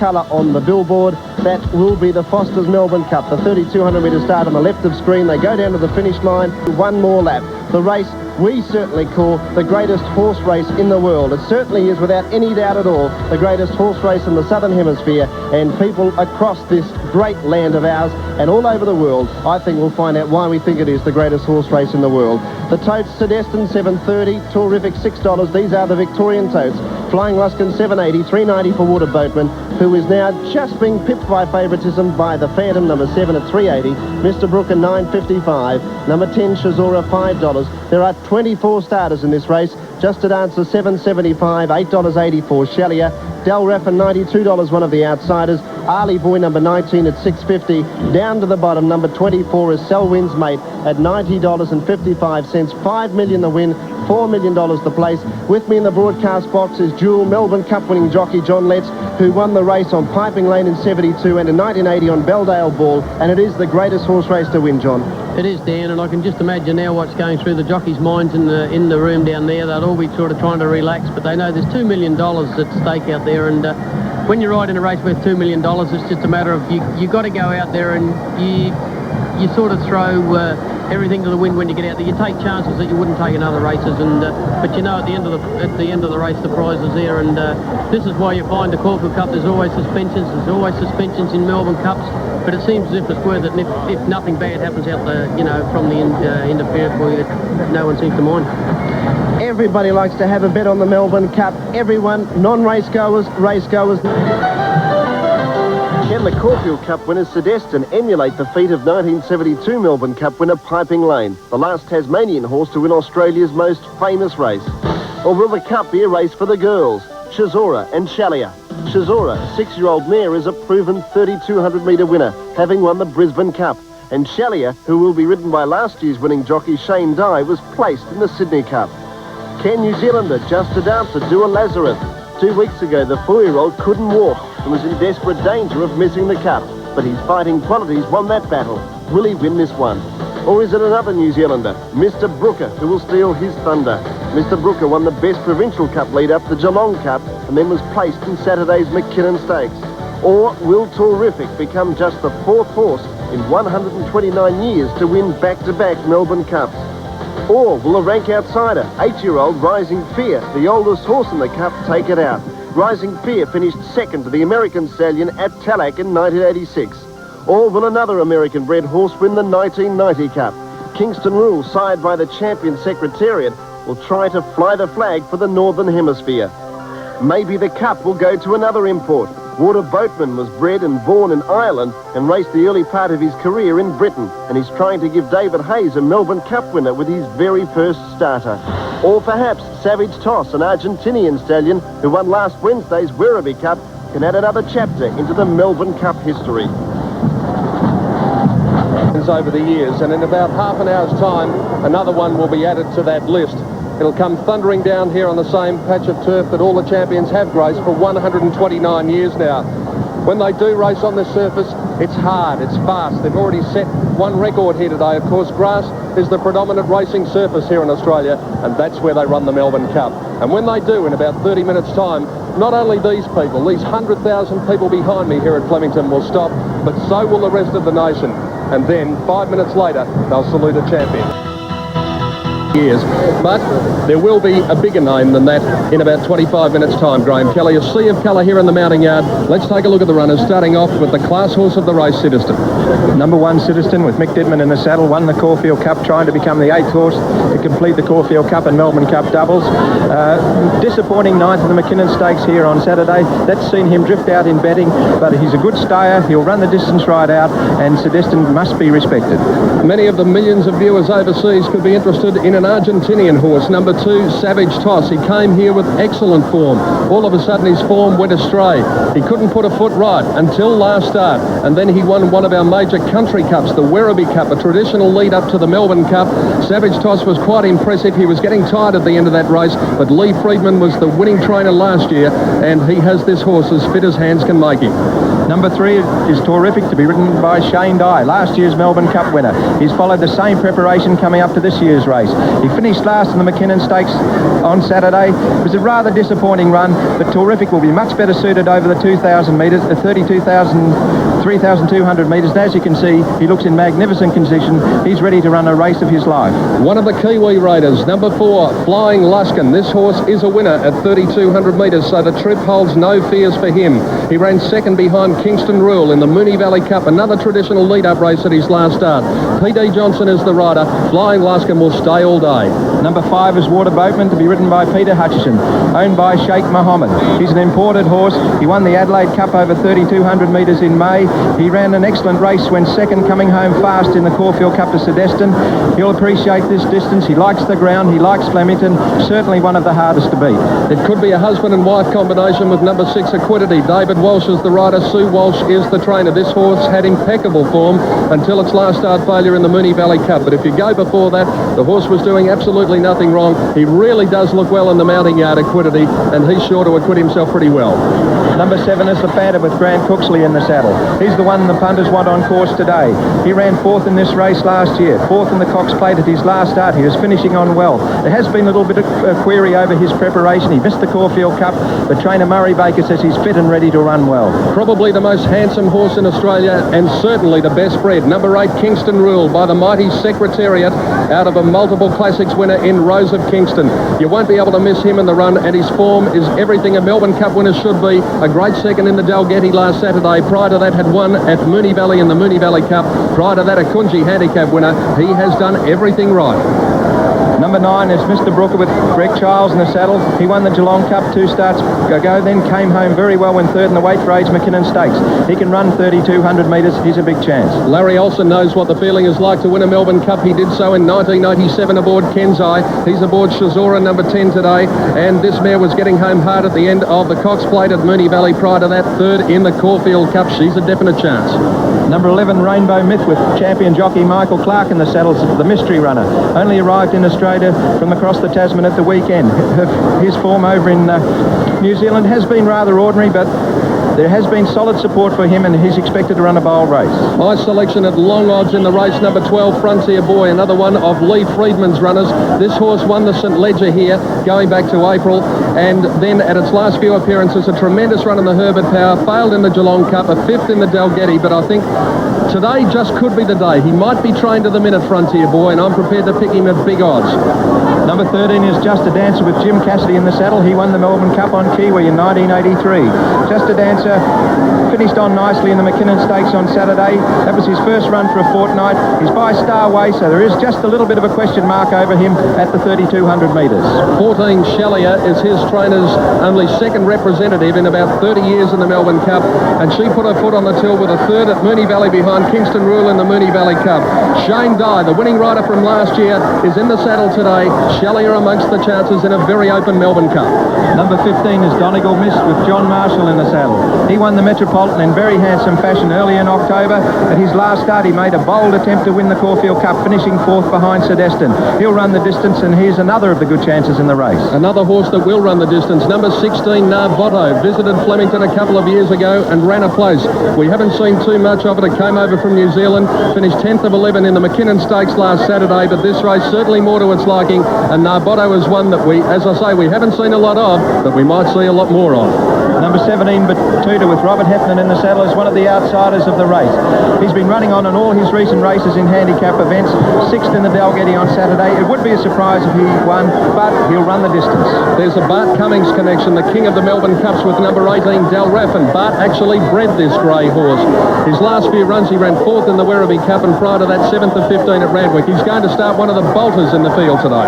colour on the billboard. That will be the Foster's Melbourne Cup, the 3,200 metre start on the left of screen. They go down to the finish line, one more lap. The race we certainly call the greatest horse race in the world. It certainly is, without any doubt at all, the greatest horse race in the Southern Hemisphere, and people across this great land of ours and all over the world, I think we'll find out why we think it is the greatest horse race in the world. The totes, Sedestin $7.30, Terrific $6. These are the Victorian totes. Flying Luskin $7.80, $3.90 for Water Boatman, who is now just being pipped by favouritism by the Phantom number 7 at $3.80, Mr. Brooker $9.55, number 10 Shazora $5. There are 24 starters in this race. Just at answer $7.75, $8.80 Shellier. Del Raffin $92, one of the outsiders. Ali Boy number 19 at $6.50. Down to the bottom, number 24 is Selwyn's Mate at $90.55. $5 million the win, $4 million the place. With me in the broadcast box is dual Melbourne Cup winning jockey John Letts, who won the race on Piping Lane in '72 and in 1980 on Belldale Ball, and it is the greatest horse race to win, John. It is, Dan, and I can just imagine now what's going through the jockeys' minds in the room down there. They'll all be sort of trying to relax, but they know there's $2 million at stake out there, and when you're riding a race worth $2 million, it's just a matter of you got to go out there and you sort of throw everything to the wind when you get out there. You take chances that you wouldn't take in other races, and but you know at the end of the race the prize is there, and this is why you find the Caulfield Cup there's always suspensions. There's always suspensions in Melbourne Cups, but it seems as if it's worth it. And if nothing bad happens out the from the interference for you, no one seems to mind. Everybody likes to have a bet on the Melbourne Cup. Everyone, non-race goers, race goers. Can the Caulfield Cup winner Sedestin emulate the feat of 1972 Melbourne Cup winner Piping Lane, the last Tasmanian horse to win Australia's most famous race? Or will the Cup be a race for the girls, Shazora and Shellier? Shazora, a 6-year-old mare, is a proven 3,200 metre winner, having won the Brisbane Cup. And Shellier, who will be ridden by last year's winning jockey Shane Dye, was placed in the Sydney Cup. Can New Zealander Just a Dancer do a Lazarus? 2 weeks ago, the 4-year-old couldn't walk and was in desperate danger of missing the Cup, but his fighting qualities won that battle. Will he win this one? Or is it another New Zealander, Mr. Brooker, who will steal his thunder? Mr. Brooker won the best provincial cup lead-up, the Geelong Cup, and then was placed in Saturday's McKinnon Stakes. Or will Terrific become just the 4th horse in 129 years to win back-to-back Melbourne Cups? Or will a rank outsider, 8-year-old Rising Fear, the oldest horse in the Cup, take it out? Rising Fear finished second to the American stallion at Tallaght in 1986. Or will another American-bred horse win the 1990 Cup? Kingston Rule, sired by the champion Secretariat, will try to fly the flag for the Northern Hemisphere. Maybe the Cup will go to another import. Water Boatman was bred and born in Ireland and raced the early part of his career in Britain, and he's trying to give David Hayes a Melbourne Cup winner with his very first starter. Or perhaps Savage Toss, an Argentinian stallion who won last Wednesday's Werribee Cup, can add another chapter into the Melbourne Cup history. Over the years, and in about half an hour's time, another one will be added to that list. It'll come thundering down here on the same patch of turf that all the champions have graced for 129 years now. When they do race on this surface, it's hard, it's fast. They've already set one record here today. Of course, grass is the predominant racing surface here in Australia, and that's where they run the Melbourne Cup. And when they do, in about 30 minutes' time, not only these people, these 100,000 people behind me here at Flemington will stop, but so will the rest of the nation. And then, 5 minutes later, they'll salute a champion. Years. But there will be a bigger name than that in about 25 minutes' time, Graeme Kelly. A sea of colour here in the mounting yard. Let's take a look at the runners, starting off with the class horse of the race, Sedestin. Number 1, Sedestin, with Mick Didman in the saddle, won the Caulfield Cup, trying to become the 8th horse to complete the Caulfield Cup and Melbourne Cup doubles. Disappointing 9th of the McKinnon Stakes here on Saturday. That's seen him drift out in betting, but he's a good stayer. He'll run the distance right out, and Sedestin must be respected. Many of the millions of viewers overseas could be interested in an Argentinian horse, number 2, Savage Toss. He came here with excellent form. All of a sudden his form went astray. He couldn't put a foot right until last start, and then he won one of our major country cups, the Werribee Cup, a traditional lead up to the Melbourne Cup. Savage Toss was quite impressive. He was getting tired at the end of that race, but Lee Friedman was the winning trainer last year, and he has this horse as fit as hands can make him. Number 3 is Terrific, to be ridden by Shane Dye, last year's Melbourne Cup winner. He's followed the same preparation coming up to this year's race. He finished last in the McKinnon Stakes on Saturday. It was a rather disappointing run, but Terrific will be much better suited over the 2,000 metres, 3,200 metres. And as you can see, he looks in magnificent condition. He's ready to run a race of his life. One of the Kiwi Raiders, number 4, Flying Luskin. This horse is a winner at 3,200 metres, so the trip holds no fears for him. He ran second behind Kingston Rule in the Moonee Valley Cup, another traditional lead-up race at his last start. P.D. Johnson is the rider. Flying Luskin will stay all day. Number 5 is Water Boatman, to be ridden by Peter Hutchison, owned by Sheikh Mohammed. He's an imported horse. He won the Adelaide Cup over 3,200 metres in May. He ran an excellent race when second, coming home fast in the Caulfield Cup to Sedestin. He'll appreciate this distance. He likes the ground. He likes Flemington. Certainly one of the hardest to beat. It could be a husband and wife combination with number 6, Equidity. David Walsh is the rider. Sue Walsh is the trainer. This horse had impeccable form until its last start failure in the Moonee Valley Cup. But if you go before that, the horse was doing absolutely nothing wrong. He really does look well in the mounting yard, Equidity, and he's sure to acquit himself pretty well. Number 7 is the Panther with Grant Cooksley in the saddle. He's the one the punters want on course today. He ran 4th in this race last year, 4th in the Cox Plate at his last start. He was finishing on well. There has been a little bit of query over his preparation. He missed the Caulfield Cup, but trainer Murray Baker says he's fit and ready to run well. Probably the most handsome horse in Australia and certainly the best bred. Number 8, Kingston Rule, by the mighty Secretariat, out of a multiple classics winner in Rose of Kingston. You won't be able to miss him in the run, and his form is everything a Melbourne Cup winner should be. A great second in the Dalgety last Saturday. Prior to that, had won at Moonee Valley in the Moonee Valley Cup. Prior to that, a Kunji handicap winner. He has done everything right. Number 9 is Mr. Brooker with Greg Childs in the saddle. He won the Geelong Cup 2 starts ago, then came home very well when 3rd in the weight for age McKinnon Stakes. He can run 3,200 metres. He's a big chance. Larry Olsen knows what the feeling is like to win a Melbourne Cup. He did so in 1987 aboard Kenzai. He's aboard Shazora number 10 today, and this mare was getting home hard at the end of the Cox Plate at Moonee Valley. Prior to that, 3rd in the Caulfield Cup. She's a definite chance. Number 11, Rainbow Myth with champion jockey Michael Clark in the saddles, the mystery runner. Only arrived in Australia from across the Tasman at the weekend. His form over in New Zealand has been rather ordinary, but there has been solid support for him, and he's expected to run a bold race. My selection at long odds in the race, number 12, Frontier Boy, another one of Lee Friedman's runners. This horse won the St Ledger here, going back to April, and then at its last few appearances, a tremendous run in the Herbert Power, failed in the Geelong Cup, a 5th in the Dalgety, but I think today just could be the day. He might be trained to the minute, Frontier Boy, and I'm prepared to pick him at big odds. Number 13 is Just a Dancer with Jim Cassidy in the saddle. He won the Melbourne Cup on Kiwi in 1983. Just a Dancer finished on nicely in the McKinnon Stakes on Saturday. That was his first run for a fortnight. He's by Starway, so there is just a little bit of a question mark over him at the 3,200 metres. 14 Shellier is his trainer's only 2nd representative in about 30 years in the Melbourne Cup, and she put her foot on the till with a 3rd at Moonee Valley behind Kingston Rule in the Moonee Valley Cup. Shane Dye, the winning rider from last year, is in the saddle today. Shellier amongst the chances in a very open Melbourne Cup. Number 15 is Donegal Mist with John Marshall in the saddle. He won the Metropolitan in very handsome fashion early in October. At his last start, he made a bold attempt to win the Caulfield Cup, finishing 4th behind Sedestin. He'll run the distance, and here's another of the good chances in the race. Another horse that will run the distance, number 16, Narvotto, visited Flemington a couple of years ago and ran a place. We haven't seen too much of it. It came over from New Zealand, finished 10th of 11 in the McKinnon Stakes last Saturday, but this race certainly more to its liking, and Narvotto is one that we, as I say, we haven't seen a lot of, but we might see a lot more of. Number 17, Batuta with Robert Heffernan in the saddle, is one of the outsiders of the race. He's been running on all his recent races in handicap events, 6th in the Dalgety on Saturday. It would be a surprise if he won, but he'll run the distance. There's a Bart Cummings connection, the king of the Melbourne Cups with number 18, Dal Raffin. Bart actually bred this grey horse. His last few runs, he ran 4th in the Werribee Cup, and prior to that, 7th of 15 at Randwick. He's going to start one of the bolters in the field today.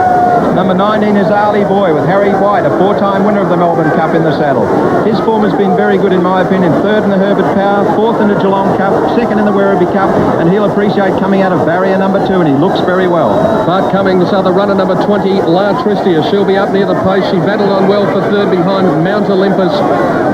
Number 19 is Ali Boy with Harry White, a 4-time winner of the Melbourne Cup in the saddle. His form has been very good in my opinion. 3rd in the Herbert Power, 4th in the Geelong Cup, 2nd in the Werribee Cup, and he'll appreciate coming out of barrier number 2, and he looks very well. Bart Cummings, other runner number 20, La Tristia. She'll be up near the pace. She battled on well for 3rd behind Mount Olympus.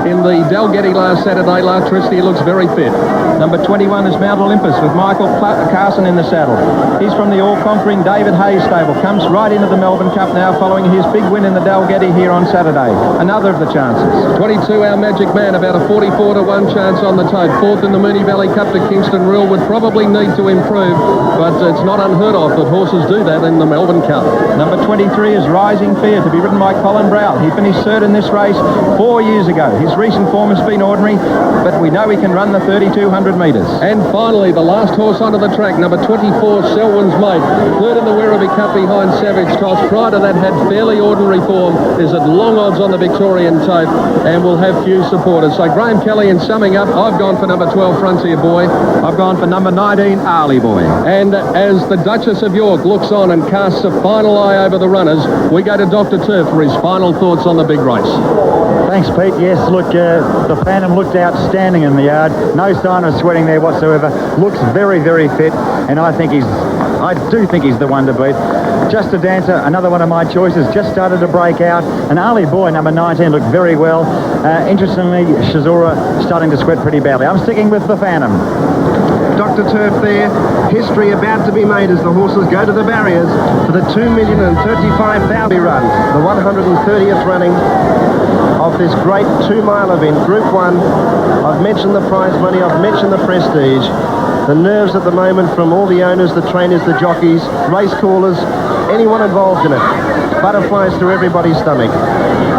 in the Dalgety last Saturday. Electricity looks very fit. Number 21 is Mount Olympus with Michael Carson in the saddle. He's from the all-conquering David Hayes stable. Comes right into the Melbourne Cup now following his big win in the Dalgety here on Saturday. Another of the chances. 22, our Magic Man, about a 44 to 1 chance on the tote. Fourth in the Moonee Valley Cup to Kingston Rule, would probably need to improve, but it's not unheard of that horses do that in the Melbourne Cup. Number 23 is Rising Fear, to be ridden by Colin Browell. He finished third in this race 4 years ago. His recent form has been ordinary, but we know he can run the 3,200 metres. And finally, the last horse onto the track, number 24, Selwyn's Mate. Third in the Werribee Cup behind Savage Toss. Prior to that, had fairly ordinary form. Is at long odds on the Victorian tote and will have few supporters. So Graeme Kelly, in summing up, I've gone for number 12, Frontier Boy. I've gone for number 19, Arlie Boy. And as the Duchess of York looks on and casts a final eye over the runners, we go to Dr. Turf for his final thoughts on the big race. Thanks, Pete. Yes, look, the Phantom looked outstanding in the yard. No sign of sweating there whatsoever. Looks very, very fit, and I do think he's the one to beat. Just a Dancer, another one of my choices, just started to break out. And Arlie Boy, number 19, looked very well. Interestingly, Shazura starting to sweat pretty badly. I'm sticking with the Phantom. Dr. Turf there. History about to be made as the horses go to the barriers for the $2,035,000 run. The 130th running of this great 2-mile event, Group 1. I've mentioned the prize money, I've mentioned the prestige. The nerves at the moment from all the owners, the trainers, the jockeys, race callers, anyone involved in it. Butterflies through everybody's stomach.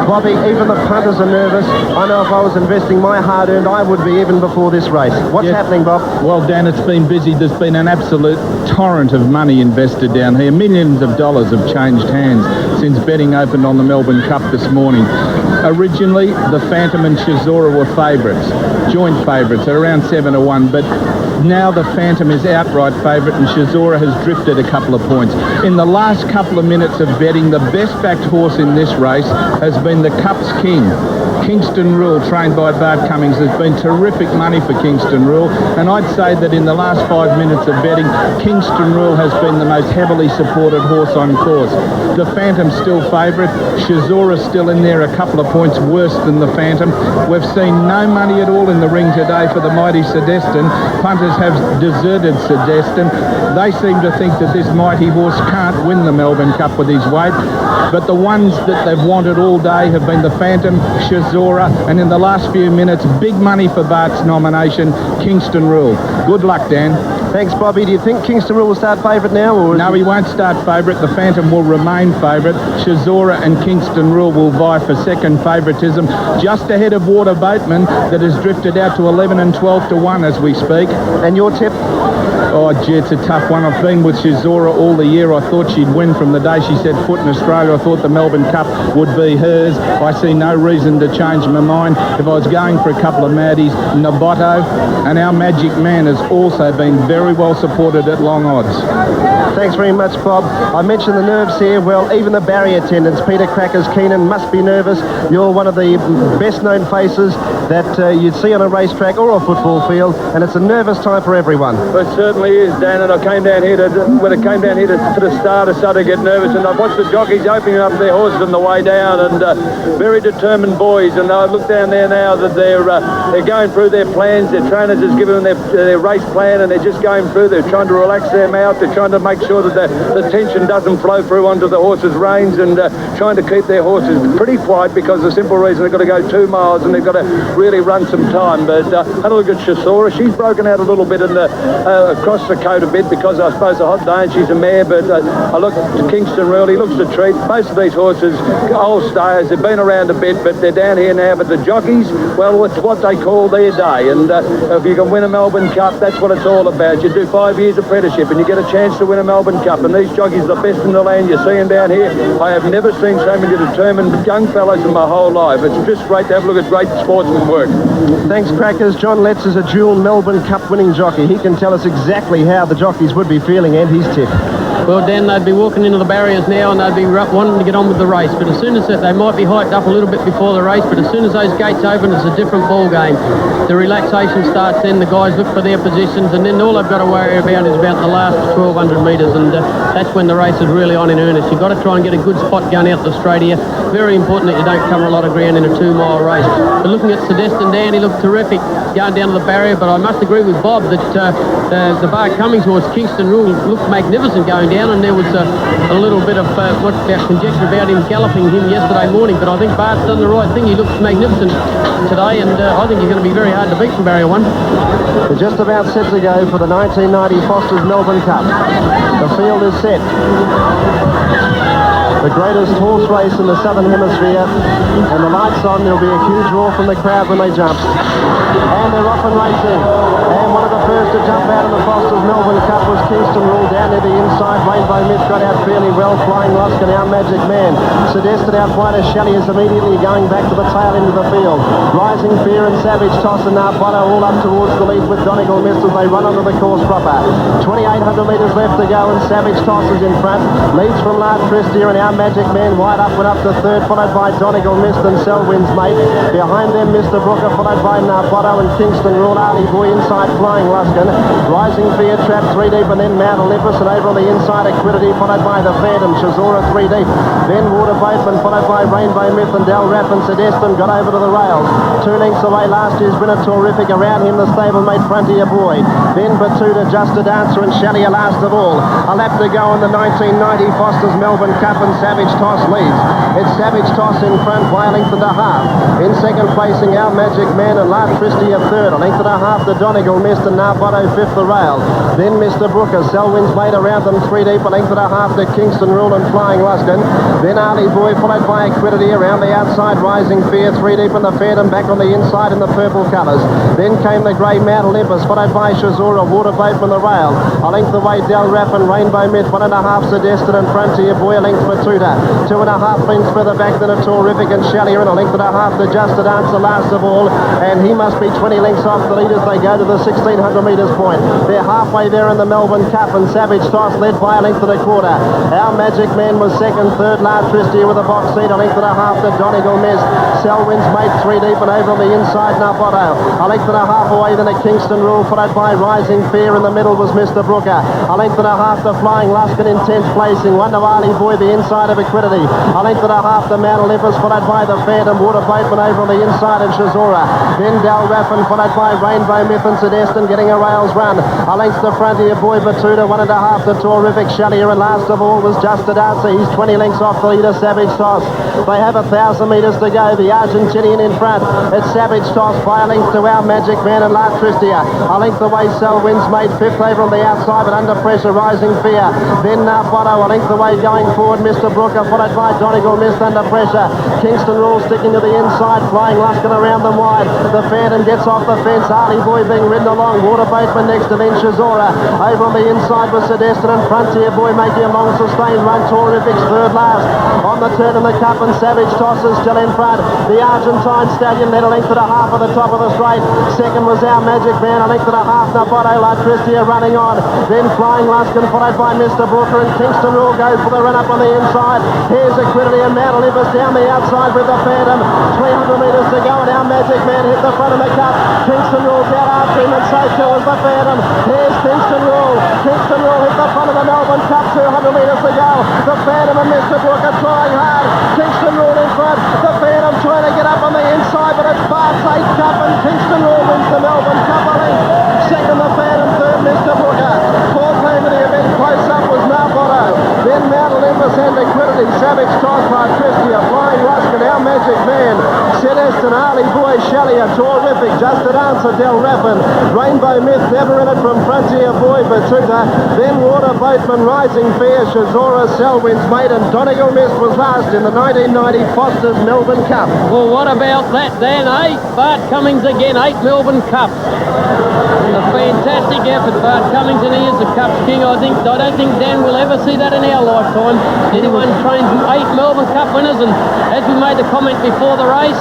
Bobby, even the punters are nervous. I know if I was investing my hard-earned, I would be even before this race. What's happening, Bob? Well, Dan, it's been busy. There's been an absolute torrent of money invested down here. Millions of dollars have changed hands since betting opened on the Melbourne Cup this morning. Originally, the Phantom and Shazura were favourites, joint favourites at around 7 to 1, but now the Phantom is outright favourite and Shazura has drifted a couple of points. In the last couple of minutes of betting, the best backed horse in this race has been the Cup's King. Kingston Rule, trained by Bart Cummings. There's been terrific money for Kingston Rule, and I'd say that in the last 5 minutes of betting, Kingston Rule has been the most heavily supported horse on course. The Phantom's still favourite. Shazura's still in there, a couple of points worse than the Phantom. We've seen no money at all in the ring today for the mighty Sedestin. Punters have deserted Sedestin. They seem to think that this mighty horse can't win the Melbourne Cup with his weight, but the ones that they've wanted all day have been the Phantom, Shazura, and in the last few minutes, big money for Bart's nomination, Kingston Rule. Good luck, Dan. Thanks, Bobby. Do you think Kingston Rule will start favourite now? Or no, he won't start favourite. The Phantom will remain favourite. Shazura and Kingston Rule will vie for second favouritism, just ahead of Water Boatman, that has drifted out to 11 and 12 to 1 as we speak. And your tip? Oh, gee, it's a tough one. I've been with Shazura all the year. I thought she'd win from the day she set foot in Australia. I thought the Melbourne Cup would be hers. I see no reason to change my mind. If I was going for a couple of Maddies, Naboto and our Magic Man has also been very well supported at long odds. Thanks very much, Bob. I mentioned the nerves here. Well, even the barrier attendants, Peter Crackers, Keenan, must be nervous. You're one of the best-known faces that you'd see on a racetrack or a football field, and it's a nervous time for everyone. Well, it certainly is, Dan, and I came down here when it came down here to the start, I started to get nervous, and I've watched the jockeys opening up their horses on the way down, and very determined boys, and I look down there now that they're going through their plans. Their trainers has given them their race plan, and they're just going through. They're trying to relax their mouth. They're trying to make sure that the tension doesn't flow through onto the horses' reins, and trying to keep their horses pretty quiet because the simple reason they've got to go 2 miles and they've got to really run some time. But had a look at Shazura. She's broken out a little bit in the across the coat a bit because I suppose a hot day and she's a mare. But I look to Kingston Rule. He looks to treat. Most of these horses, old stayers, they've been around a bit, but they're down here now. But the jockeys, well, it's what they call their day. And if you can win a Melbourne Cup, that's what it's all about. You do 5 years apprenticeship and you get a chance to win a Melbourne Cup. And these jockeys are the best in the land. You see them down here. I have never seen so many determined young fellows in my whole life. It's just great to have a look at great sportsman work. Thanks, Crackers. John Letts is a dual Melbourne Cup winning jockey. He can tell us exactly how the jockeys would be feeling and his tip. Well, Dan, they'd be walking into the barriers now and they'd be wanting to get on with the race. But as soon as they might be hyped up a little bit before the race, but as soon as those gates open, it's a different ball game. The relaxation starts then, the guys look for their positions, and then all they've got to worry about is about the last 1,200 metres, and that's when the race is really on in earnest. You've got to try and get a good spot going out the straight here. very important that you don't cover a lot of ground in a 2-mile race. But looking at Sedestin Dan, he looked terrific going down to the barrier, but I must agree with Bob that the Bart Cummings horse, Kingston Rule, looked magnificent going down, and there was a little bit of conjecture about him galloping him yesterday morning, but I think Bart's done the right thing. He looks magnificent today, and I think he's going to be very hard to beat from barrier 1. We're just about set to go for the 1990 Foster's Melbourne Cup. The field is set. The greatest horse race in the Southern Hemisphere, and the lights on. There'll be a huge roar from the crowd when they jump. And they're off and racing. And one of the first to jump out in the Foster's Melbourne Cup was Kingston Rule down near the inside. Rainbow Myth got out fairly well. Flying Luskin, Our Magic Man. Sedestin out wide as Shelley is immediately going back to the tail end of the field. Rising Fear and Savage Toss and Narbotto all up towards the lead with Donegal Mist as they run onto the course proper. 2,800 metres left to go, and Savage Toss is in front. Leads from Large Tristia and Our Magic Man wide up and up to third, followed by Donegal Mist and Selwyn's Mate. Behind them, Mr. Brooker, followed by Narbotto and Kingston Rule. Arlie Boy inside, Flying Luskin. Rising Fear trapped 3 deep, and then Mount Olympus, and over on the inside, Equidity, followed by the Phantom. Shazora 3 deep. Then Water Boatman, followed by Rainbow Myth and Del Rapp, and Sedestin got over to the rails. 2 lengths away, last year's winner Terrific. Around him, the stablemate Frontier Boy. Then Batuta, Just a Dancer, and Shelley last of all. A lap to go in the 1990 Foster's Melbourne Cup, and Savage Toss leads. It's Savage Toss in front by a length and a half. In second placing, Our Magic Man and Large Tristia third. A length and a half to Donegal Mist and Narbotto fifth the rail. Then Mr. Brooker, Selwyn's Mate around them 3 deep. A length and a half to Kingston Rule and Flying Luskin. Then Arlie Boy followed by Equidity around the outside. Rising Fear 3 deep, and the Phantom back on the inside in the purple colours. Then came the grey Mount Olympus, followed by Shazora, Water Boatman the rail. A length away, Del Rapp and Rainbow Myth. 1.5 Sedestin and Frontier Boy. A length Batuta. 2.5 lengths further back than a Terrific and Shelley, and a length and a half to Just a Dancer last of all, and he must be 20 lengths off the lead as they go to the 1,600 metres point. They're halfway there in the Melbourne Cup, and Savage Toss led by a length and a quarter. Our Magic Man was second, third Large Tristia with a box seat, a length and a half to Donegal Mist. Selwyn's Mate 3 deep, and over on the inside Narbotto. A length and a half away then a Kingston Rule, followed by Rising Fear. In the middle was Mr. Brooker. A length and a half to Flying Luskin in 10th placing. One to Arlie Boy, the inside of Equidity. A length and a half to Mount Olympus, followed by the Phantom. Water Boatman over on the inside of Shazora. Then Del Raffin, followed by Rainbow Myth and Sedestin getting a rails run. A length to Frontier Boy, Batuta. 1.5 to Terrific, Shelley, and last of all was Just a Dancer. He's 20 lengths off the leader, Savage Toss. They have 1,000 metres to go. The Argentinian in front. It's Savage Toss by a length to Our Magic Man and Large Tristia. A length away, Selwyn's Mate fifth over on the outside, but under pressure, Rising Fear. Then Narbotto, a length away going forward, Mr. Brooker, followed by Donegal Mist under pressure. Kingston Rule sticking to the inside, Flying Luskin around them wide. The Phantom gets off the fence. Arlie Boy being ridden along. Water Boatman next to then Shazora. Over on the inside was Sedestin and Frontier Boy making a long sustained run. Terrific's third last. On the turn in the Cup, and Savage Toss is still in front. The Argentine Stallion led a length and a half at the top of the straight. Second was Our Magic Man, a length and a half. Narbotto, La Tristia running on. Then Flying Luskin, followed by Mr. Brooker, and Kingston Rule goes for the run up on the inside. Here's Equidity and Mount Olympus down the outside with the Phantom. 300 metres to go, and Our Magic Man hit the front of the Cup. Kingston Rule's out after him, and so too is the Phantom. Here's Kingston Rule. Kingston Rule hit the front of the Melbourne Cup. 200 metres to go. The Phantom and Mr. Brooker trying hard. Kingston Rule in front. The Phantom trying to get up on the inside, but it's Bart's 8 Cup, and Kingston Rule wins the Melbourne Cup. I think second the Phantom, third Mr. Brooker. Fourth name of the event close up was Narbotto. Then Mount Olympus and Equidity. Savage Toss, La Tristia, Flying Luskin, Our Magic Man, Sedestin, Arlie Boy, Shelley, a Terrific, Just a Dancer, Del Raffin, Rainbow Myth, never in it from Frontier Boy, Batuta. Then Water Boatman, Rising Fear, Shazora, Selwyn's Mate, and Donegal Mist was last in the 1990 Foster's Melbourne Cup. Well, what about that then, eh? Bart Cummings again, 8 Melbourne Cups. A fantastic effort, Bart Cummings, and he is the Cups King. I don't think Dan will ever see that in our lifetime. Anyone trained 8 Melbourne Cup winners, and as we made the comment before the race,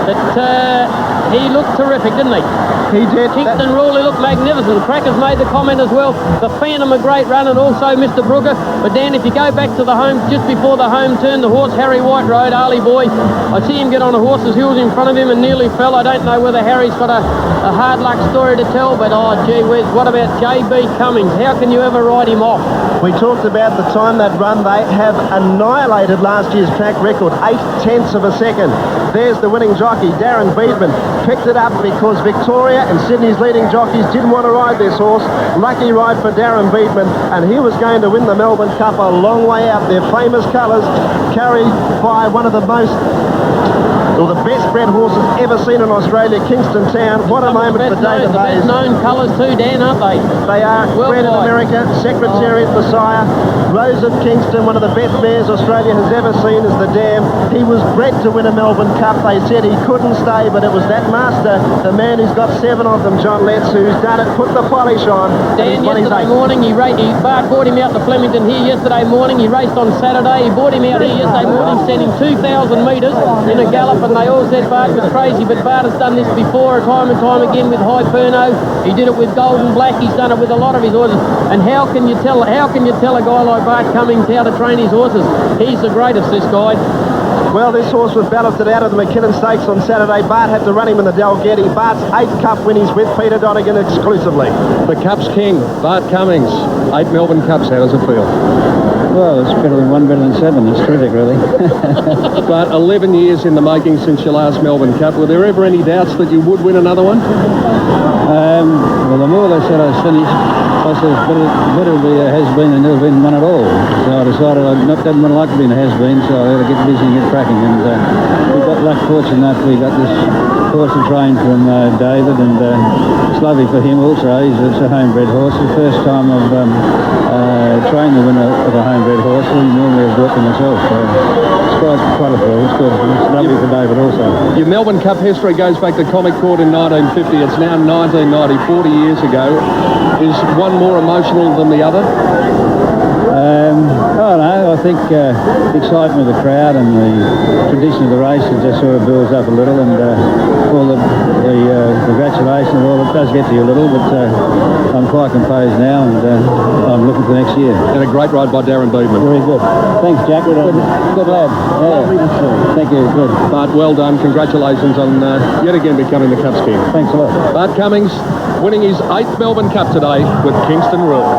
that he looked terrific, didn't he? He did. Kingston Rule, he looked magnificent. Crackers made the comment as well. The Phantom a great run, and also Mr. Brooker. But Dan, if you go back to the home, just before the home turn, the horse Harry White rode, Arlie Boy, I see him get on a horse's heels in front of him and nearly fell. I don't know whether Harry's got a hard luck story to tell, but oh gee whiz, what about JB Cummings? How can you ever ride him off? We talked about the time that run. They have annihilated last year's track record, 0.8 of a second. There's the winning jockey, Darren Beedman. Picked it up because Victoria and Sydney's leading jockeys didn't want to ride this horse. Lucky ride for Darren Beedman, and he was going to win the Melbourne Cup a long way out. Their famous colours carried by one of the best bred horses ever seen in Australia, Kingston Town. What a moment for David Hayes. The best known colours too, Dan, aren't they? They are. Bred in America, Secretariat Messiah, Rose of Kingston, one of the best mares Australia has ever seen is the Dam. He was bred to win a Melbourne Cup. They said he couldn't stay, but it was that master, the man who's got 7 of them, John Letts, who's done it, put the polish on. Dan, yesterday morning, Bart brought him out to Flemington here yesterday morning. He raced on Saturday. He brought him out here yesterday morning, sent him 2,000 metres in a gallop, and they all said Bart was crazy, but Bart has done this before time and time again with Hyperno. He did it with Golden Black. He's done it with a lot of his horses. And how can you tell a guy like Bart Cummings how to train his horses? He's the greatest, this guy. Well, this horse was balloted out of the McKinnon Stakes on Saturday. Bart had to run him in the Dalgety. Bart's 8th Cup win. He's with Peter Donegan exclusively. The Cup's king, Bart Cummings. 8 Melbourne Cups. How does it feel? Well, it's better than 1, better than 7. It's terrific, really. But 11 years in the making since your last Melbourne Cup. Were there ever any doubts that you would win another one? Well, the more they said I was finished, I said it's better to be a has-been than never been one at all. So I decided I didn't want to like to be a has-been, so I had to get busy and get cracking. And we got luck, fortunate enough, we got this horse and train from David, and it's lovely for him also. It's a homebred horse. The first time I've trained the winner of a homebred horse. We normally have worked for myself, so it's quite a thrill. It's good. It's lovely for David also. Your Melbourne Cup history goes back to Comic Court in 1950. It's now 1990, 40 years ago. Is one more emotional than the other? I don't know. I think the excitement of the crowd and the tradition of the race, it just sort of builds up a little, and all the congratulations and all, it does get to you a little, but I'm quite composed now, and I'm looking for next year. And a great ride by Darren Beedman. Very good. Thanks, Jack. Good lad. Yeah. Thank you. Good. Bart, well done. Congratulations on yet again becoming the Cup's king. Thanks a lot. Bart Cummings winning his 8th Melbourne Cup today with Kingston Rule.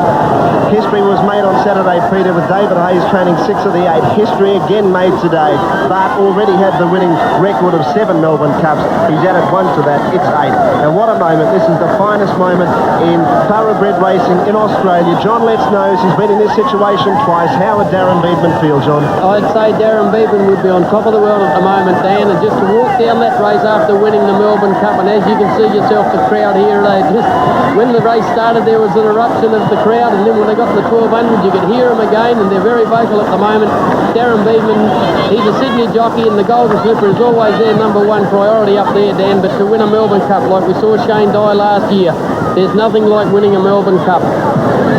History was made on Saturday, Peter, with David Hayes training 6 of the 8. History again made today. Bart already had the winning record of 7 Melbourne Cups. He's added 1 to that. It's 8. And what a moment. This is the finest moment in thoroughbred racing in Australia. John Letts knows he's been in this situation twice. How would Darren Beedman feel, John? I'd say Darren Beedman would be on top of the world at the moment, Dan, and just to walk down that race after winning the Melbourne Cup, and as you can see yourself, the crowd here, when the race started, there was an eruption of the crowd, and then when they got to the 1200, you could hear them again, and they're very vocal at the moment. Darren Beedman, he's a Sydney jockey, and the Golden Slipper is always their #1 priority up there, Dan, but to win a Melbourne Cup like we saw Shane Dye last year, there's nothing like winning a Melbourne Cup.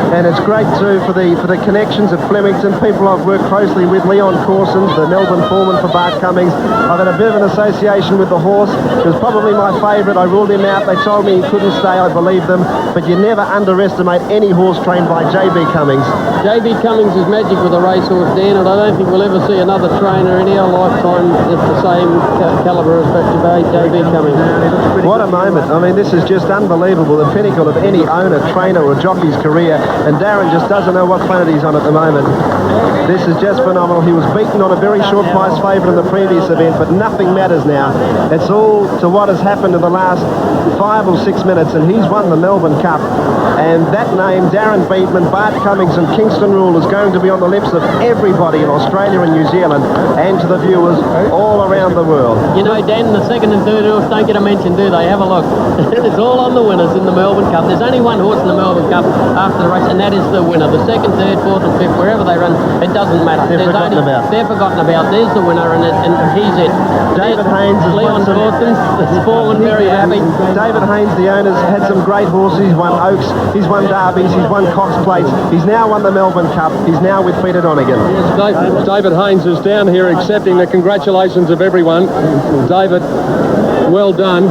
And it's great too for the connections at Flemington. People I've worked closely with, Leon Corsons, the Melbourne foreman for Bart Cummings. I've had a bit of an association with the horse. It was probably my favourite. I ruled him out. They told me he couldn't stay. I believed them. But you never underestimate any horse trained by JB Cummings. JB Cummings is magic with a racehorse, Dan, and I don't think we'll ever see another trainer in our lifetime at the same calibre as JB Cummings. What a moment. I mean, this is just unbelievable. The pinnacle of any owner, trainer or jockey's career. And Darren just doesn't know what planet he's on at the moment. This is just phenomenal. He was beaten on a very short price favourite in the previous event, but nothing matters now. It's all to what has happened in the last 5 or 6 minutes, and he's won the Melbourne Cup. And that name, Darren Beedman, Bart Cummings and Kingston Rule, is going to be on the lips of everybody in Australia and New Zealand, and to the viewers all around the world. You know, Dan, the second and third horse don't get a mention, do they? Have a look. It's all on the winners in the Melbourne Cup. There's only one horse in the Melbourne Cup after the race, and that is the winner. The second, third, fourth and fifth, wherever they run, it doesn't matter. They're forgotten about. They're forgotten about. There's the winner, and he's it. David Haynes has Leon Dawson has fallen very happy. David Haynes, the owner's had some great horses. He's won Oaks, he's won Derbies, he's won Cox Plates. He's now won the Melbourne Cup. He's now with Peter Donegan. David Haynes is down here accepting the congratulations of everyone. David, Well done.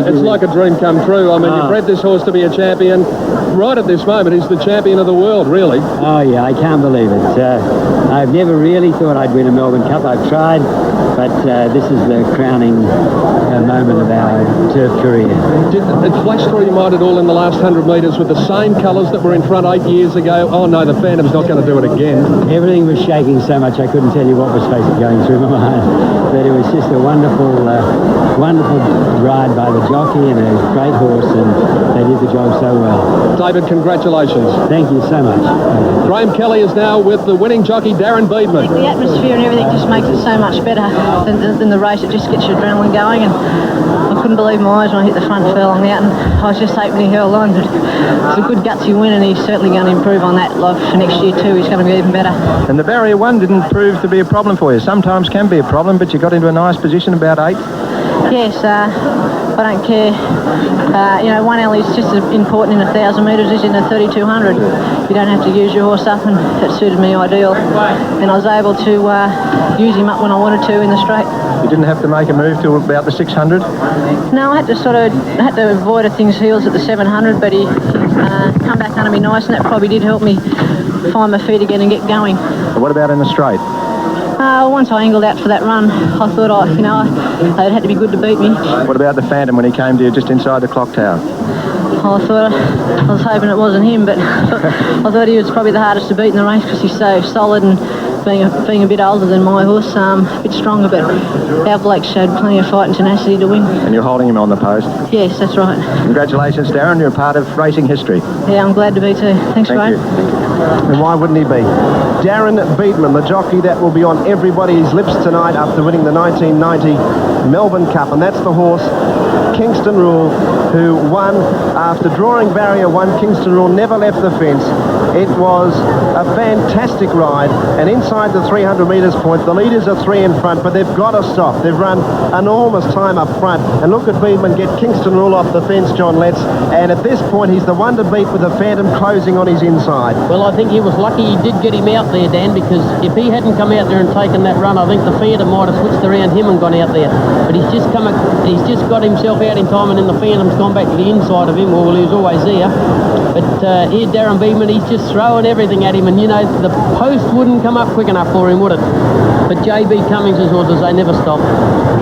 It's like a dream come true. I mean, you've bred this horse to be a champion. Right at this moment, he's the champion of the world, really. Oh, yeah, I can't believe it. I've never really thought I'd win a Melbourne Cup. I've tried, but this is the crowning moment of our turf career. It flashed through your mind at all in the last 100 metres with the same colours that were in front 8 years ago? Oh, no, the Phantom's not going to do it again. Everything was shaking so much I couldn't tell you what was supposed to be going through my mind. But it was just a wonderful, wonderful ride by the jockey and a great horse, and they did the job so well. David, congratulations. Thank you so much. Graeme Kelly is now with the winning jockey, Darren Beedman. The atmosphere and everything just makes it so much better than the race. It just gets your adrenaline going, and I couldn't believe my eyes when I hit the front furlong out, and I was just hoping he held on. But it's a good gutsy win, and he's certainly going to improve on that. Like for next year too, he's going to be even better. And the barrier 1 didn't prove to be a problem for you. Sometimes can be a problem, but you got into a nice position about 8. Yes, I don't care. 1L is just as important in 1,000 metres as in a 3,200. You don't have to use your horse up, and that suited me ideal. And I was able to use him up when I wanted to in the straight. You didn't have to make a move to about the 600? No, I had to avoid things heels at the 700, but he come back under me nice, and that probably did help me find my feet again and get going. What about in the straight? Once I angled out for that run, I thought, they'd had to be good to beat me. What about the Phantom when he came to you just inside the clock tower? I was hoping it wasn't him, but I thought he was probably the hardest to beat in the race because he's so solid, and being a bit older than my horse, a bit stronger, but our Blake showed plenty of fight and tenacity to win. And you're holding him on the post? Yes, that's right. Congratulations, Darren. You're a part of racing history. Yeah, I'm glad to be too. Thanks, Graeme. And why wouldn't he be? Darren Beedman, the jockey that will be on everybody's lips tonight after winning the 1990 Melbourne Cup, and that's the horse Kingston Rule, who won after drawing barrier 1. Kingston Rule never left the fence. It was a fantastic ride, and inside the 300 metres point, the leaders are 3 in front, but they've got to stop. They've run enormous time up front, and look at Beedman get Kingston Rule off the fence, John Letts, and at this point he's the one to beat with the Phantom closing on his inside. Well, I think he was lucky he did get him out there, Dan, because if he hadn't come out there and taken that run, I think the Phantom might have switched around him and gone out there. But he's just got himself out in time, and then the Phantom's gone back to the inside of him. Well, he was always there. But here, Darren Beedman, he's just throwing everything at him, and the post wouldn't come up quick enough for him, would it? But JB Cummings' horses, they never stop.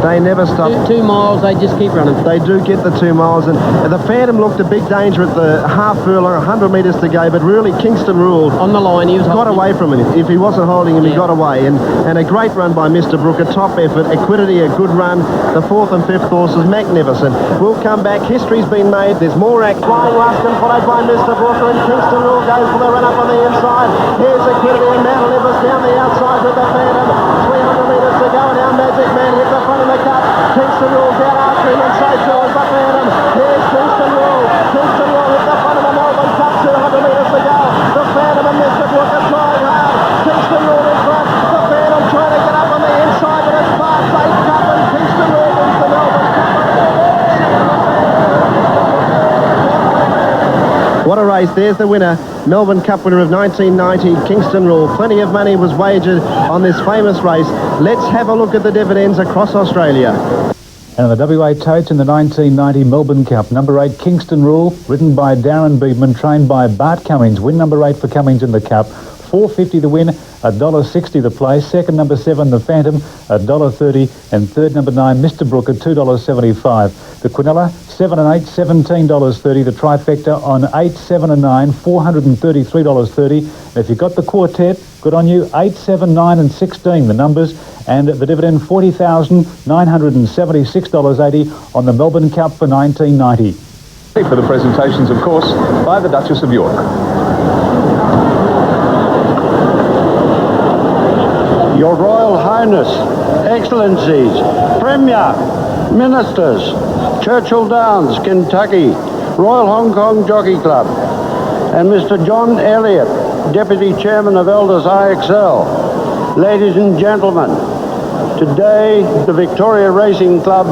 They never stop. 2 miles, they just keep running. They do get the 2 miles, and the Phantom looked a big danger at the half furlong, 100 metres to go, but really Kingston Rule on the line, he got away from him. If he wasn't holding him, he got away, and a great run by Mr. Brook, a top effort. Equidity, a good run. The 4th and 5th horses, magnificent. We'll come back. History's been made. There's more act. Flying Ruskin, followed by Mr. Brooker, and Kingston Rule goes for the run up on the inside. Here's Equidity, and Mount Olympus down the outside with the Phantom. 300 metres to go, and our Magic Man hit the front of the cup. Kingston Rule down after him, and so too is the Phantom. Here's Kingston Rule. Kingston Rule hit the front of the Melbourne Cup. 200 metres to go. The Phantom and Mr. Brook are trying hard. Kingston Rule in front. The Phantom trying to get up on the inside, but it's fast. 8 Cup, and Kingston Rule wins the Melbourne Cup. What a race. There's the winner. Melbourne Cup winner of 1990, Kingston Rule. Plenty of money was wagered on this famous race. Let's have a look at the dividends across Australia. And the WA Totes in the 1990 Melbourne Cup. Number 8, Kingston Rule, ridden by Darren Beedman, trained by Bart Cummings. Win number 8 for Cummings in the Cup. $4.50 to win, $1.60 to play. Second, number 7, the Phantom, $1.30. And third, number 9, Mr. Brook at $2.75. The Quinella, 7 and 8, $17.30. The trifecta on 8, 7 and 9, $433.30. And if you got the quartet, good on you, 8, 7, 9 and 16, the numbers. And the dividend, $40,976.80 on the Melbourne Cup for 1990. For the presentations, of course, by the Duchess of York. Your Royal Highness, Excellencies, Premier, Ministers, Churchill Downs, Kentucky, Royal Hong Kong Jockey Club, and Mr. John Elliott, Deputy Chairman of Elders IXL. Ladies and gentlemen, today the Victoria Racing Club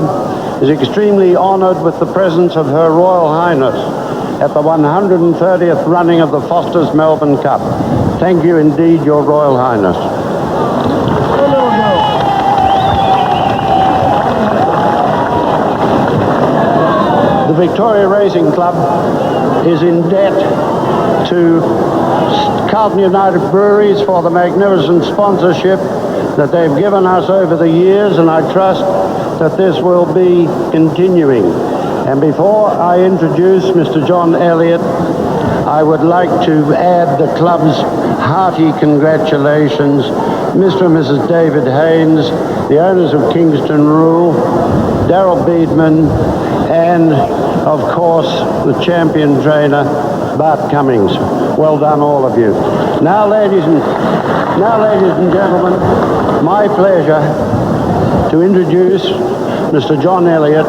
is extremely honoured with the presence of Her Royal Highness at the 130th running of the Foster's Melbourne Cup. Thank you indeed, Your Royal Highness. Victoria Racing Club is in debt to Carlton United Breweries for the magnificent sponsorship that they've given us over the years, and I trust that this will be continuing. And before I introduce Mr. John Elliott, I would like to add the club's hearty congratulations, Mr. and Mrs. David Haynes, the owners of Kingston Rule, Daryl Beedman, and of course the champion trainer, Bart Cummings. Well done, all of you. Now, ladies and gentlemen, my pleasure to introduce Mr. John Elliott,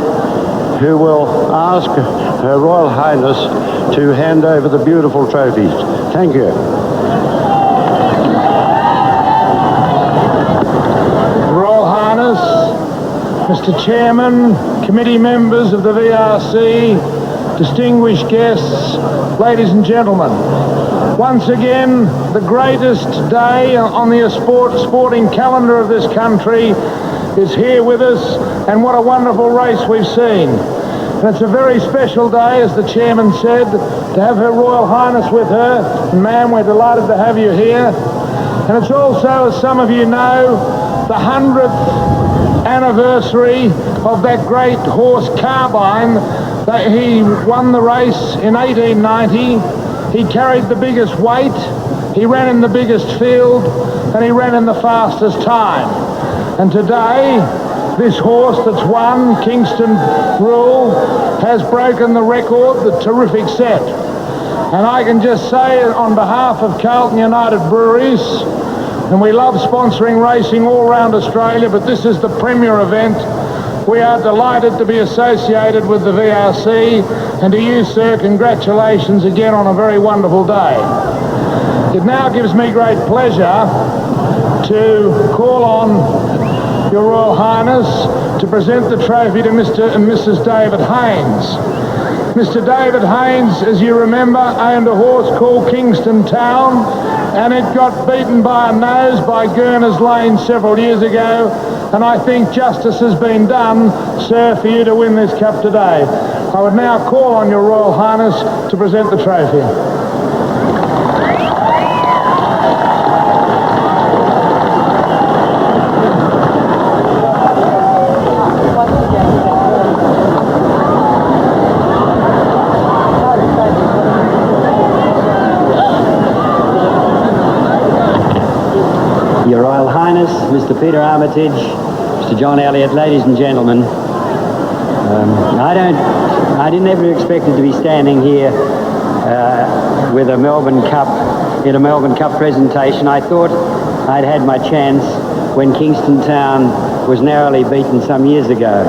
who will ask Her Royal Highness to hand over the beautiful trophies. Thank you. Royal Highness, Mr. Chairman, committee members of the VRC, distinguished guests, ladies and gentlemen. Once again, the greatest day on the sporting calendar of this country is here with us, and what a wonderful race we've seen. And it's a very special day, as the chairman said, to have Her Royal Highness with her. And ma'am, we're delighted to have you here. And it's also, as some of you know, the 100th anniversary of that great horse Carbine. That he won the race in 1890. He carried the biggest weight, he ran in the biggest field, and he ran in the fastest time. And today, this horse that's won, Kingston Rule, has broken the record, the terrific set. And I can just say on behalf of Carlton United Breweries, and we love sponsoring racing all around Australia, but this is the premier event. We are delighted to be associated with the VRC, and to you, sir, congratulations again on a very wonderful day. It now gives me great pleasure to call on Your Royal Highness to present the trophy to Mr. and Mrs. David Haynes. Mr. David Haynes, as you remember, owned a horse called Kingston Town, and it got beaten by a nose by Gurner's Lane several years ago, and I think justice has been done, sir, for you to win this cup today. I would now call on Your Royal Highness to present the trophy. Your Royal Highness, Mr. Peter Armitage, Mr. John Elliott, ladies and gentlemen, I didn't ever expect to be standing here with a Melbourne Cup, in a Melbourne Cup presentation. I thought I'd had my chance when Kingston Town was narrowly beaten some years ago.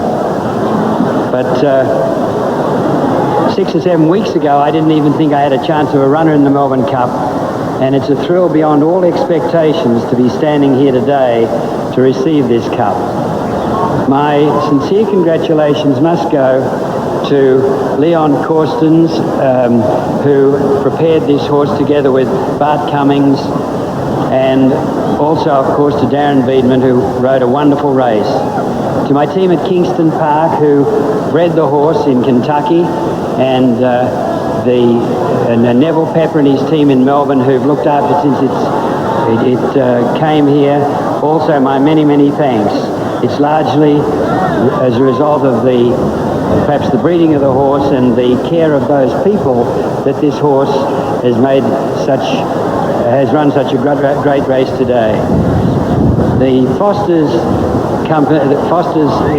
But 6 or 7 weeks ago, I didn't even think I had a chance of a runner in the Melbourne Cup. And it's a thrill beyond all expectations to be standing here today to receive this cup. My sincere congratulations must go to Leon Corstens, who prepared this horse together with Bart Cummings, and also, of course, to Darren Beedman, who rode a wonderful race. To my team at Kingston Park, who bred the horse in Kentucky, and Neville Pepper and his team in Melbourne, who've looked after it since it came here. Also, my many, many thanks. It's largely as a result of perhaps the breeding of the horse and the care of those people that this horse has run such a great race today. The Foster's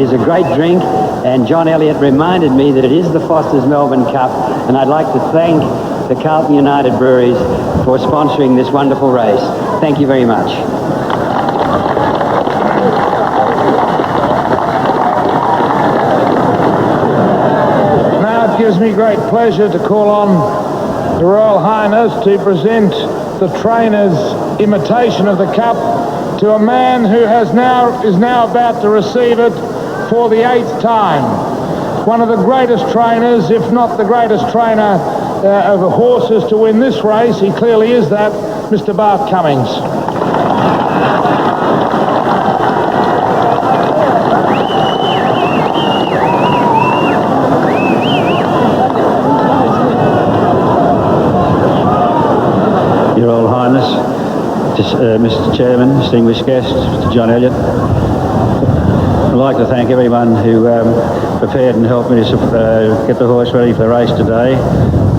is a great drink, and John Elliott reminded me that it is the Foster's Melbourne Cup, and I'd like to thank the Carlton United Breweries for sponsoring this wonderful race. Thank you very much. Now it gives me great pleasure to call on the Royal Highness to present the trainer's imitation of the cup to a man who is now about to receive it for the 8th time. One of the greatest trainers, if not the greatest trainer of horses to win this race, he clearly is that, Mr. Bart Cummings. Highness, Mr. Chairman, distinguished guests, Mr. John Elliott. I'd like to thank everyone who prepared and helped me to get the horse ready for the race today.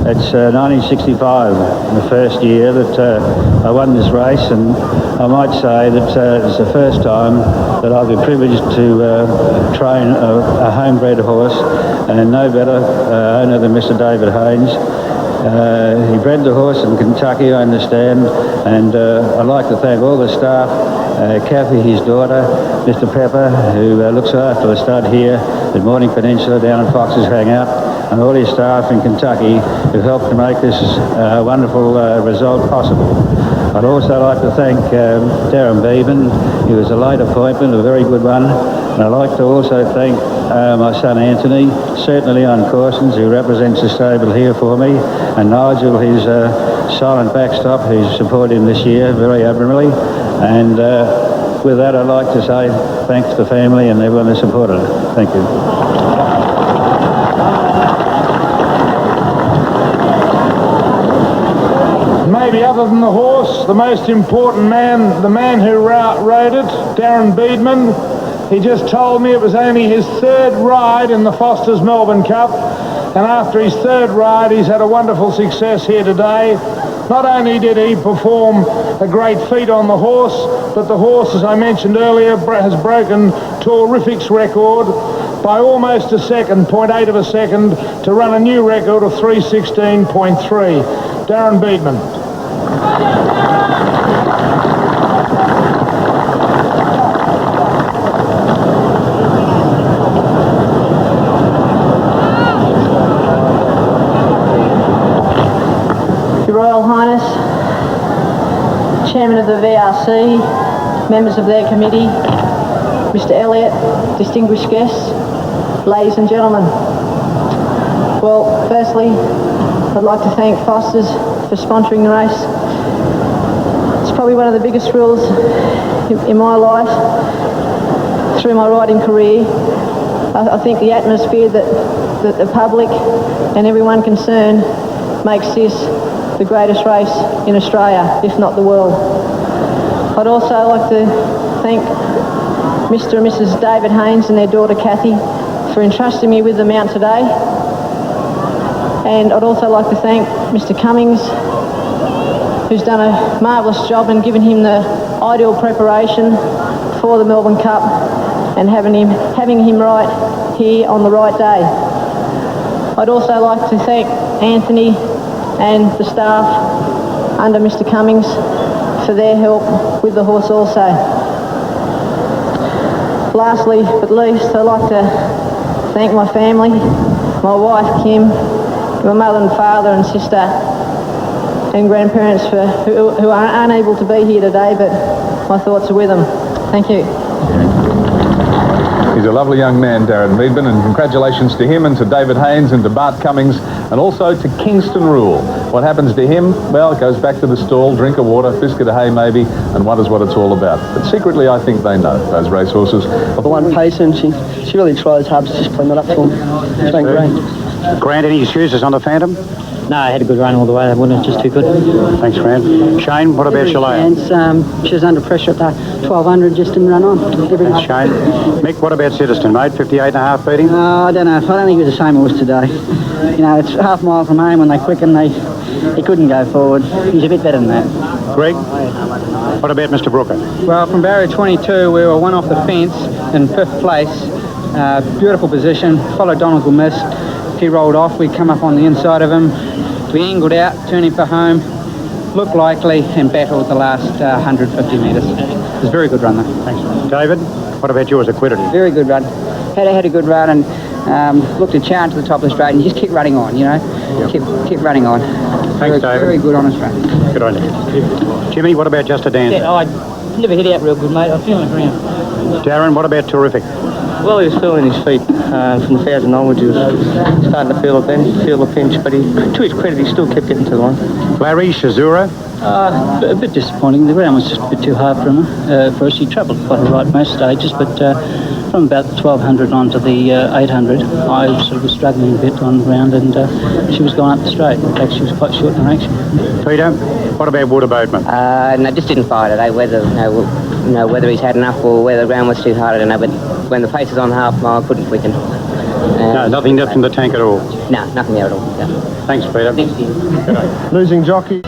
It's 1965, the first year that I won this race, and I might say that it's the first time that I've been privileged to train a homebred horse, and no better owner than Mr. David Haynes. He bred the horse in Kentucky, I understand, and I'd like to thank all the staff, Kathy, his daughter, Mr. Pepper, who looks after the stud here at Morning Peninsula down at Fox's Hangout, and all his staff in Kentucky who helped to make this wonderful result possible. I'd also like to thank Darren Beeman. He was a late appointment, a very good one. And I'd like to also thank my son Anthony, certainly on Corson's, who represents the stable here for me, and Nigel, his silent backstop, who's supported him this year very admirably. And with that, I'd like to say thanks to the family and everyone who supported it. Thank you. Maybe other than the horse, the most important man, the man who rode it, Darren Beedman. He just told me it was only his third ride in the Foster's Melbourne Cup, and after his third ride he's had a wonderful success here today. Not only did he perform a great feat on the horse, but the horse, as I mentioned earlier, has broken Torrific's record by almost a second, 0.8 of a second, to run a new record of 3:16.3. Darren Beedman. Your Royal Highness, Chairman of the VRC, members of their committee, Mr. Elliott, distinguished guests, ladies and gentlemen. Well, firstly, I'd like to thank Foster's for sponsoring the race. It's probably one of the biggest thrills in my life through my riding career. I think the atmosphere that the public and everyone concerned makes this the greatest race in Australia, if not the world. I'd also like to thank Mr. and Mrs. David Haynes and their daughter Kathy for entrusting me with the mount today. And I'd also like to thank Mr. Cummings, who's done a marvellous job and given him the ideal preparation for the Melbourne Cup and having him right here on the right day. I'd also like to thank Anthony and the staff under Mr. Cummings for their help with the horse also. Lastly but least, I'd like to thank my family, my wife Kim, my mother and father and sister and grandparents who are unable to be here today, but my thoughts are with them. Thank you. He's a lovely young man, Darren Beedman, and congratulations to him and to David Haynes and to Bart Cummings and also to Kingston Rule. What happens to him? Well, it goes back to the stall, drink of water, biscuit of hay maybe, and wonders what it's all about. But secretly, I think they know, those racehorses. The one pace, and she really tries hard to just play that up for him. It's been great. Grant, any excuses on the Phantom? No, I had a good run all the way. That wasn't just too good. Thanks, Grant. Shane, what about Shalaya? She was under pressure at the 1200, just didn't run on. Thanks, Shane. Mick, what about Citizen, mate? 58.5 beating? I don't know. I don't think it was the same horse today. You know, it's half a mile from home. When they quicken, he couldn't go forward. He's a bit better than that. Greg, what about Mr. Brooker? Well, from barrier 22, we were one off the fence in 5th place. Beautiful position. Followed Donald Mist. He rolled off. We come up on the inside of him. We angled out, turning for home. Looked likely and battled the last 150 metres. It was a very good run though. Thanks. David, what about yours, Equidity? Very good run. Had a good run and looked a challenge to the top of the straight and just kept running on, you know. Yep. Kept running on. Thanks, David. Very good honest run. Good on you. Jimmy, what about Just a Dance? Yeah, I never hit out real good, mate. I was feeling around. Darren, what about Terrific? Well, he was feeling his feet from 1,000 onwards. He was starting to feel the pinch, but to his credit, he still kept getting to the line. Larry, Shazura? A bit disappointing. The ground was just a bit too hard for him. For us, he travelled quite all right most stages, but from about the 1200 on to the 800, I sort of was struggling a bit on the ground, and she was going up the straight. In fact, she was quite short direction. Peter, what about Water Boatman? No, just didn't fight it. Whether he's had enough or whether the ground was too hard, I don't know. But when the pace is on the half mile, I couldn't quicken. No, nothing left from the tank at all? No, nothing there at all. No. Thanks, Peter. Thanks to you. Losing jockey.